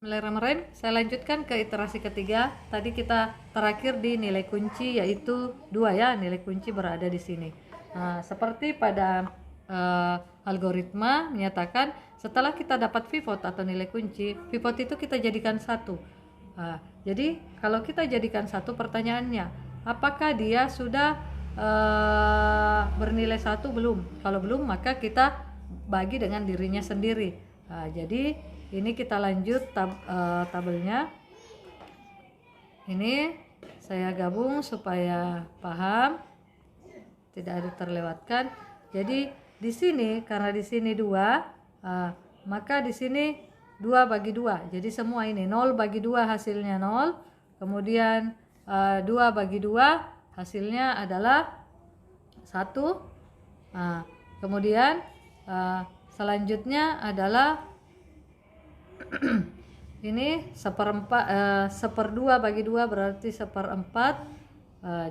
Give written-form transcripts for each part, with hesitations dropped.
Bismillahirrahmanirrahim. Saya lanjutkan ke iterasi ketiga. Tadi kita terakhir di nilai kunci yaitu 2 ya, nilai kunci berada di sini. Nah, seperti pada algoritma menyatakan setelah kita dapat pivot atau nilai kunci, pivot itu kita jadikan 1. Jadi kalau kita jadikan 1, pertanyaannya, apakah dia sudah bernilai 1 belum? Kalau belum, maka kita bagi dengan dirinya sendiri. Jadi ini kita lanjut tabelnya. Ini saya gabung supaya paham, tidak ada terlewatkan. Jadi di sini karena di sini 2, maka di sini 2 bagi 2. Jadi semua ini 0 bagi 2 hasilnya 0. Kemudian 2 bagi 2 hasilnya adalah 1. Kemudian selanjutnya adalah ini 1/4, 1/2 bagi 2 berarti 1/4.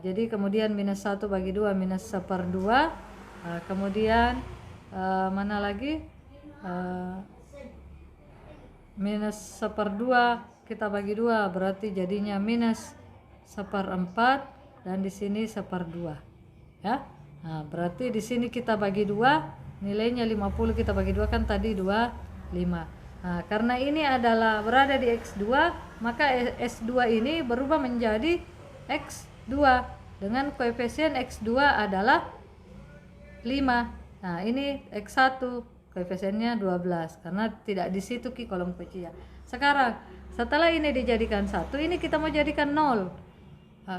Jadi kemudian minus 1 bagi 2 minus 1/2. Kemudian mana lagi? Minus 1/2 kita bagi 2 berarti jadinya minus 1/4 dan di sini 1/2 ya. Berarti di sini kita bagi 2, nilainya 50, kita bagi 2 kan tadi 25. Karena ini adalah berada di X2, maka S2 ini berubah menjadi X2 dengan koefisien X2 adalah 5. Ini X1 koefisiennya 12 karena tidak di situ kolom kuncinya. Sekarang setelah ini dijadikan 1, ini kita mau jadikan 0.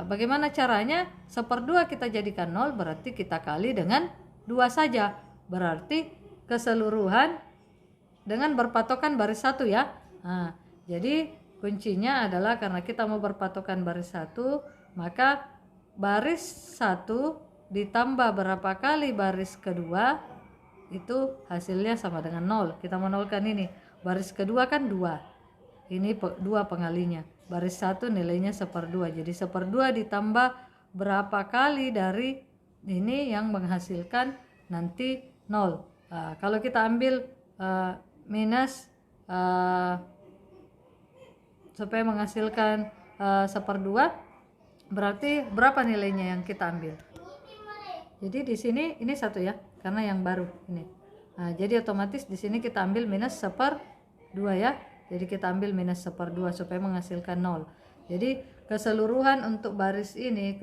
Bagaimana caranya? 1/2 kita jadikan 0 berarti kita kali dengan 2 saja. Berarti keseluruhan dengan berpatokan baris 1 ya. Jadi kuncinya adalah karena kita mau berpatokan baris 1, maka baris 1 ditambah berapa kali baris kedua itu hasilnya sama dengan 0. Kita menolkan ini. Baris kedua kan 2. Ini 2 pengalinya. Baris 1 nilainya 1/2. Jadi 1/2 ditambah berapa kali dari ini yang menghasilkan nanti 0. Kalau kita ambil minus supaya menghasilkan 1/2 berarti berapa nilainya yang kita ambil? Jadi di sini ini 1 ya, karena yang baru ini. Jadi otomatis di sini kita ambil minus 1/2 ya. Jadi kita ambil minus 1/2 supaya menghasilkan 0. Jadi keseluruhan untuk baris ini,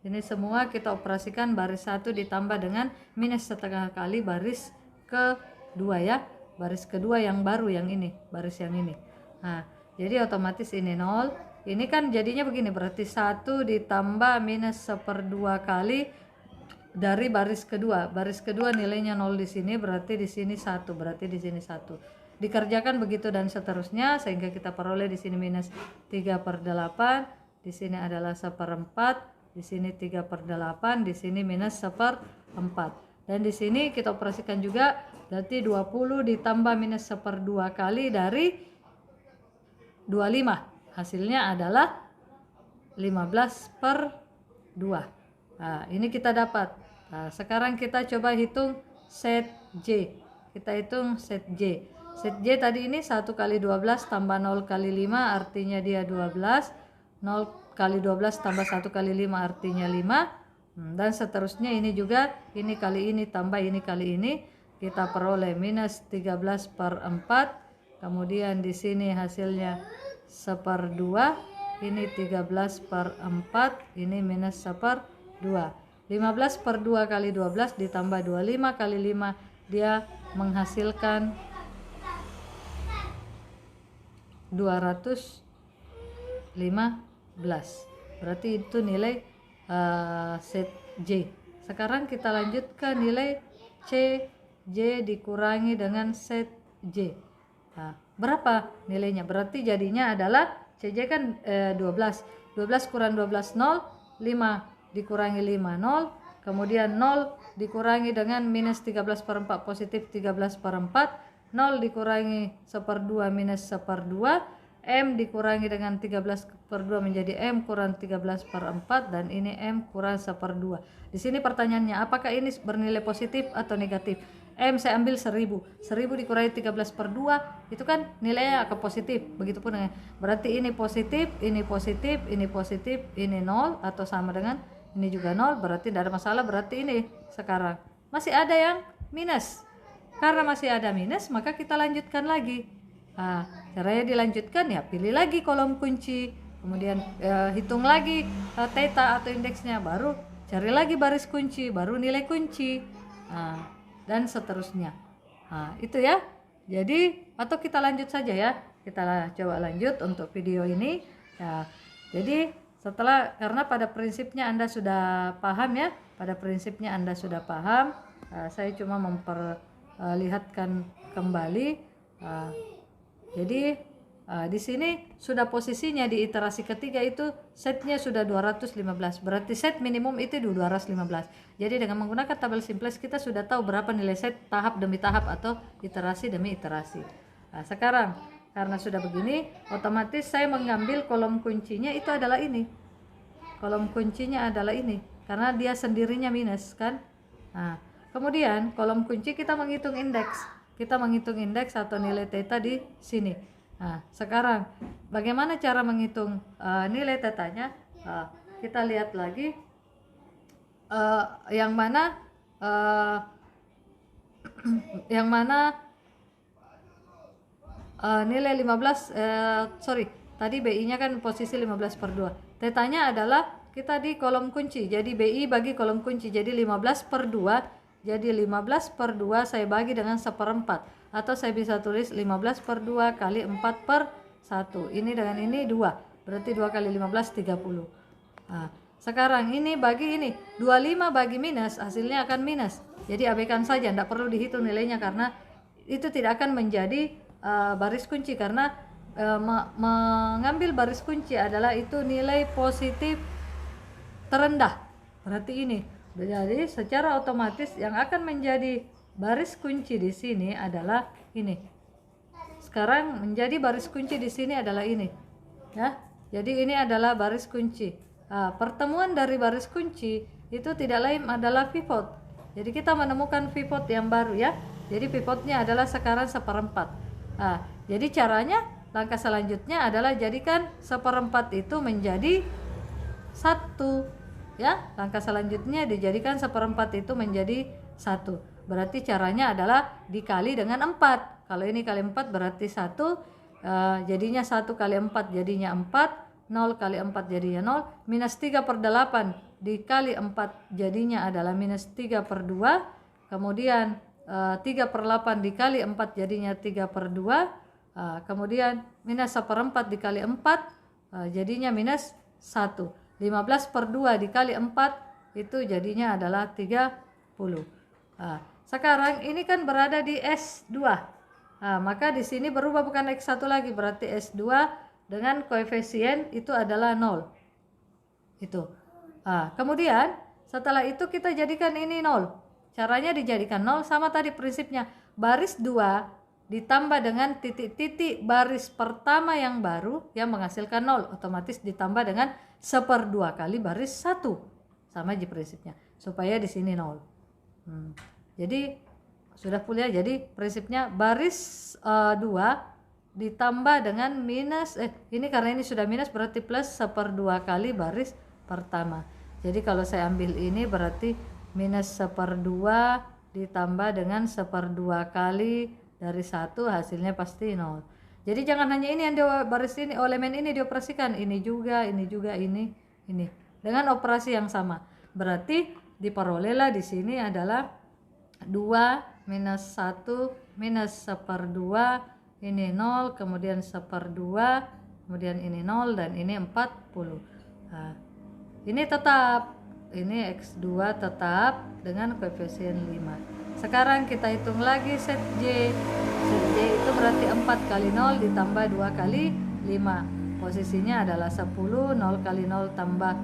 ini semua kita operasikan baris 1 ditambah dengan minus setengah kali baris kedua ya, baris kedua yang baru yang ini, baris yang ini. Jadi otomatis ini 0. Ini kan jadinya begini, berarti 1 ditambah minus 1/2 kali dari baris kedua. Baris kedua nilainya 0 di sini, berarti di sini 1, berarti di sini 1. Dikerjakan begitu dan seterusnya sehingga kita peroleh di sini minus 3/8, di sini adalah 1/4, di sini 3/8, di sini minus 1/4. Dan di sini kita operasikan juga, berarti 20 ditambah minus 1/2 kali dari 25. Hasilnya adalah 15/2. Ini kita dapat. Sekarang kita coba hitung set J. Kita hitung set J. Set J tadi ini 1 kali 12 tambah 0 kali 5 artinya dia 12. 0 kali 12 tambah 1 kali 5 artinya 5. Dan seterusnya ini juga, ini kali ini tambah ini kali ini, kita peroleh minus 13/4. Kemudian di sini hasilnya 1/2, ini 13/4, ini minus 1/2. 15/2 kali 12 ditambah 25 kali 5, dia menghasilkan 215. Berarti itu nilai set J. Sekarang kita lanjutkan nilai C. J dikurangi dengan set J. Berapa nilainya? Berarti jadinya adalah CJ kan 12. 12 kurang 12 0, 5 dikurangi 5 0, kemudian 0 dikurangi dengan minus 13/4 positif 13/4, 0 dikurangi 1/2 minus 1/2, M dikurangi dengan 13/2 menjadi M kurang 13/4 dan ini M kurang 1/2. Di sini pertanyaannya, apakah ini bernilai positif atau negatif? saya ambil 1000 dikurangi 13/2 itu kan nilainya akan positif. Begitupun dengan berarti ini positif, ini positif, ini positif, ini 0 atau sama dengan ini juga 0, berarti tidak ada masalah. Berarti ini sekarang masih ada yang minus. Karena masih ada minus, maka kita lanjutkan lagi. Caranya dilanjutkan ya, pilih lagi kolom kunci, kemudian hitung lagi theta atau indeksnya, baru cari lagi baris kunci, baru nilai kunci, dan seterusnya. Itu ya. Jadi atau kita lanjut saja ya, kita coba lanjut untuk video ini ya. Jadi karena pada prinsipnya Anda sudah paham ya, saya cuma memperlihatkan kembali. Jadi di sini sudah posisinya di iterasi ketiga itu setnya sudah 215, berarti set minimum itu 215. Jadi dengan menggunakan tabel simplex kita sudah tahu berapa nilai set tahap demi tahap atau iterasi demi iterasi. Sekarang karena sudah begini, otomatis saya mengambil kolom kuncinya itu adalah ini. Kolom kuncinya adalah ini karena dia sendirinya minus kan. Kemudian kolom kunci kita menghitung indeks. Kita menghitung indeks atau nilai theta di sini. Sekarang bagaimana cara menghitung nilai tetanya? Kita lihat lagi yang mana nilai 15 tadi BI-nya kan posisi 15/2. Tetanya adalah kita di kolom kunci. Jadi BI bagi kolom kunci jadi 15/2. Jadi 15/2 saya bagi dengan 1/4, atau saya bisa tulis 15/2 kali 4/1. Ini dengan ini 2, berarti 2 kali 15 30. Sekarang ini bagi ini 25 bagi minus, hasilnya akan minus. Jadi abaikan saja, tidak perlu dihitung nilainya karena itu tidak akan menjadi baris kunci, karena mengambil baris kunci adalah itu nilai positif terendah. Berarti ini. Jadi secara otomatis yang akan menjadi baris kunci di sini adalah ini. Sekarang menjadi baris kunci di sini adalah ini. Ya. Jadi ini adalah baris kunci. Pertemuan dari baris kunci itu tidak lain adalah pivot. Jadi kita menemukan pivot yang baru ya. Jadi pivotnya adalah sekarang 1/4. Jadi caranya langkah selanjutnya adalah jadikan 1/4 itu menjadi 1. Ya, langkah selanjutnya dijadikan 1/4 itu menjadi 1. Berarti caranya adalah dikali dengan 4. Kalau ini kali 4 berarti 1, jadinya 1 kali 4 jadinya 4, 0 kali 4 jadinya 0, minus 3/8 dikali 4 jadinya adalah minus 3/2, kemudian 3/8 dikali 4 jadinya 3/2, kemudian minus 1/4 dikali 4 jadinya minus 1. 15/2 dikali 4 itu jadinya adalah 30. Sekarang ini kan berada di S2. Maka di sini berubah bukan X1 lagi, berarti S2 dengan koefisien itu adalah 0. Itu. Kemudian setelah itu kita jadikan ini 0. Caranya dijadikan 0 sama tadi prinsipnya. Baris 2 ditambah dengan titik-titik baris pertama yang baru yang menghasilkan 0, otomatis ditambah dengan 1/2 kali baris 1. Sama aja prinsipnya, supaya di sini 0. Jadi sudah kuliah, jadi prinsipnya baris 2 ditambah dengan minus ini karena ini sudah minus berarti plus 1/2 kali baris pertama. Jadi kalau saya ambil ini berarti minus 1/2 ditambah dengan 1/2 kali dari 1, hasilnya pasti 0. Jadi jangan hanya ini yang di baris ini, elemen ini dioperasikan, ini juga, ini dengan operasi yang sama. Berarti diperolehlah di sini adalah 2 minus 1 minus 1/2, ini 0, kemudian 1/2, kemudian ini 0 dan ini 40. Ini tetap, ini X2 tetap dengan koefisien 5. Sekarang kita hitung lagi set J. Set J itu berarti 4 kali 0 ditambah 2 kali 5. Posisinya adalah 10, 0 kali 0 tambah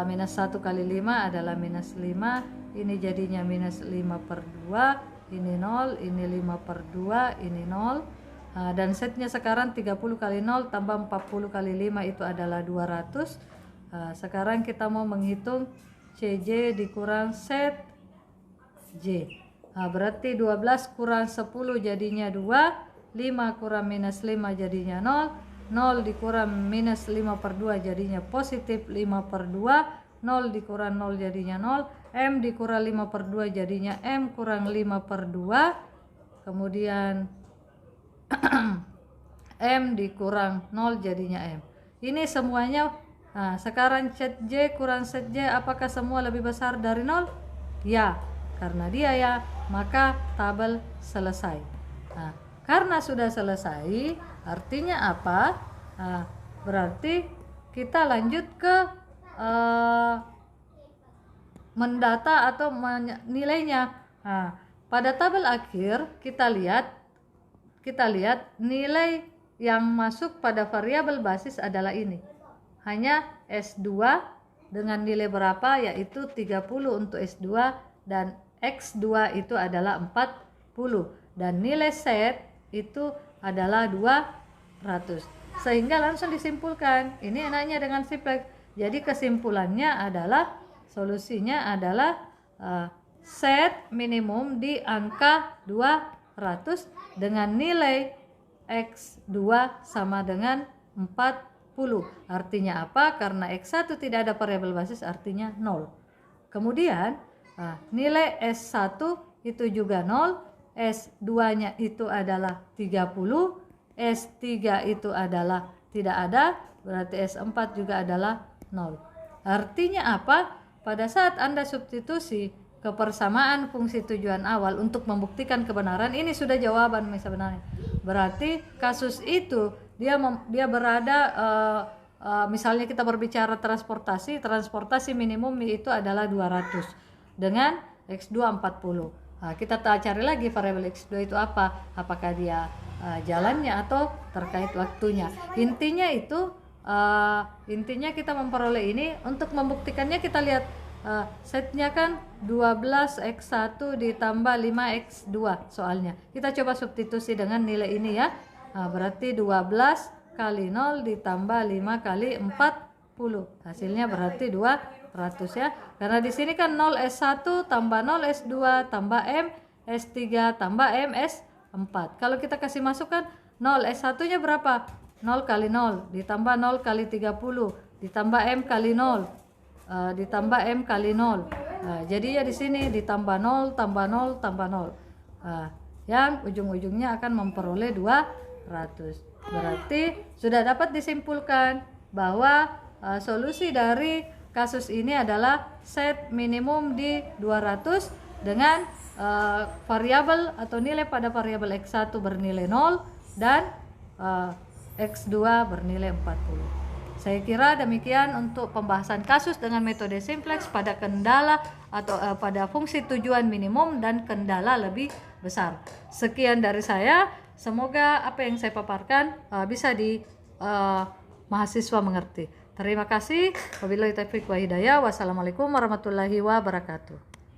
minus 1 kali 5 adalah minus 5. Ini jadinya minus 5/2. Ini 0, ini 5/2, ini 0. Dan setnya sekarang 30 kali 0 tambah 40 kali 5 itu adalah 200. Sekarang kita mau menghitung CJ dikurang set J. Berarti 12 kurang 10 jadinya 2, 5 kurang minus 5 jadinya 0, 0 dikurang minus 5 per 2 jadinya positif 5 per 2, 0 dikurang 0 jadinya 0, M dikurang 5 per 2 jadinya M kurang 5 per 2, kemudian M dikurang 0 jadinya M. Ini semuanya. Sekarang set J kurang set J, apakah semua lebih besar dari 0? Ya, karena dia ya, maka tabel selesai. Karena sudah selesai, artinya apa? Berarti kita lanjut ke mendata atau nilainya. Pada tabel akhir kita lihat nilai yang masuk pada variabel basis adalah ini. Hanya S2 dengan nilai berapa, yaitu 30 untuk S2 dan X2 itu adalah 40 dan nilai set itu adalah 200. Sehingga langsung disimpulkan. Ini enaknya dengan simplex. Jadi kesimpulannya adalah solusinya adalah set minimum di angka 200 dengan nilai X2 sama dengan 40. Artinya apa? Karena X1 tidak ada variabel basis, artinya 0. Kemudian nilai S1 itu juga 0, S2-nya itu adalah 30, S3 itu adalah tidak ada, berarti S4 juga adalah 0. Artinya apa? Pada saat Anda substitusi kebersamaan fungsi tujuan awal untuk membuktikan kebenaran, ini sudah jawaban sebenarnya. Berarti kasus itu dia berada misalnya kita berbicara transportasi minimum itu adalah 200 dengan X2 40. Kita cari lagi variabel X2 itu apa? Apakah dia jalannya atau terkait waktunya. Intinya kita memperoleh ini. Untuk membuktikannya kita lihat setnya kan 12x1 ditambah 5x2 soalnya. Kita coba substitusi dengan nilai ini ya. Berarti 12 kali 0 ditambah 5 kali 40. Hasilnya berarti 200 ya. Karena di sini kan 0S1 tambah 0S2 tambah M S3 tambah M S4. Kalau kita kasih masukkan 0S1-nya berapa? 0 kali 0 ditambah 0 kali 30 ditambah M kali 0 ditambah M kali 0. Jadi ya di sini ditambah 0 tambah 0 tambah 0. Yang ujung-ujungnya akan memperoleh 200. Berarti sudah dapat disimpulkan bahwa solusi dari kasus ini adalah set minimum di 200 dengan variabel atau nilai pada variabel X1 bernilai 0 dan X2 bernilai 40. Saya kira demikian untuk pembahasan kasus dengan metode simplex pada kendala atau pada fungsi tujuan minimum dan kendala lebih besar. Sekian dari saya. Semoga apa yang saya paparkan bisa di mahasiswa mengerti. Terima kasih. Wabillahi taufiq wa hidayah. Wassalamualaikum warahmatullahi wabarakatuh.